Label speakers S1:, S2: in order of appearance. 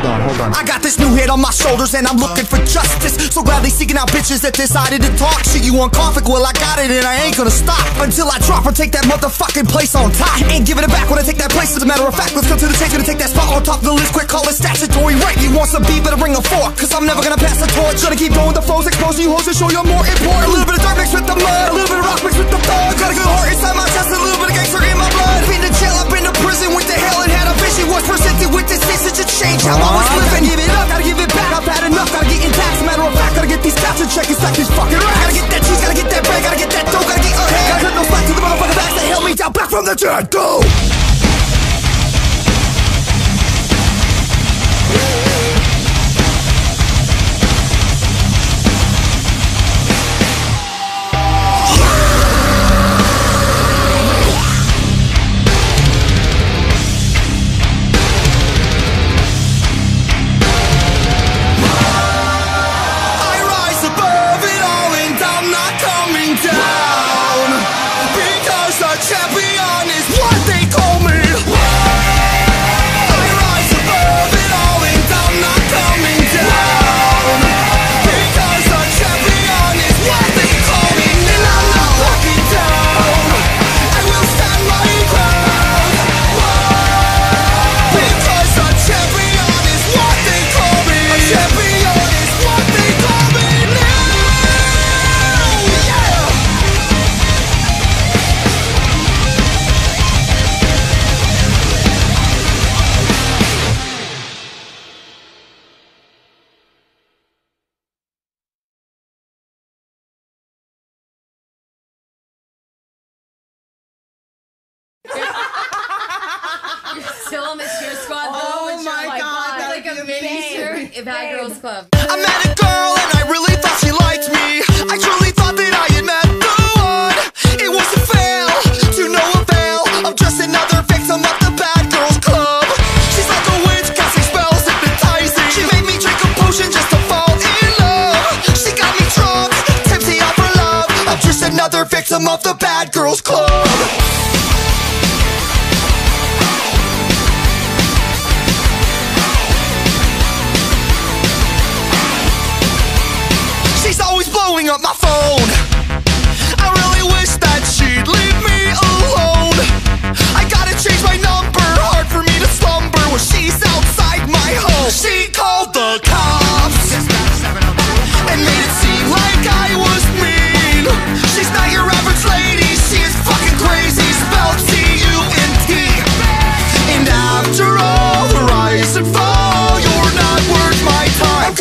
S1: on.
S2: I got this new head on my shoulders and I'm looking for justice. So gladly seeking out bitches that decided to talk shit. You want conflict? Well, I got it and I ain't gonna stop until I drop or take that motherfucking place on top. Ain't giving it back when I take that place. As a matter of fact, let's go to the tape. Gonna take that spot on top of the list. Quick, call it statutory right. You want some beef, better bring a fork, cause I'm never gonna pass the torch. Gonna keep going with the flows, exposing you hoes to show you're more important. A little bit of dirt mixed with the mud, a little bit of rock mixed with the thug. Got a good heart inside my chest, a little bit of gangster in my blood. Been to jail, I've been to prison, went to hell and had a vision. Was presented with this message to change how I was living. Give it up, gotta give it back, I've had enough. Gotta get intact, as a matter of fact, gotta get these stats in check. It's like these fucking rats. Gotta get that cheese, gotta get that bread, gotta get that dough, gotta get ahead. Gotta hit no slack to the motherfucking backs that held me down back from the dead. Go!
S3: Still on the cheer squad though.
S4: Oh my god,
S3: like a mini cheer Bad Girls Club.
S2: I met a girl and I really thought she liked me. I truly thought that I had met the one. It was a fail, to no avail. I'm just another victim of the Bad Girls Club. She's like a witch, casting spells, hypnotizing. She made me drink a potion just to fall in love. She got me drunk, tipsy off her love. I'm just another victim of the Bad Girls Club. Blowing up my phone. I really wish that she'd leave me alone. I gotta change my number, hard for me to slumber when she's outside my home. She called the cops and made it seem like I was mean. She's not your average lady, she is fucking crazy, spelled C-U-N-T. And after all the rise and fall, you're not worth my time. I'm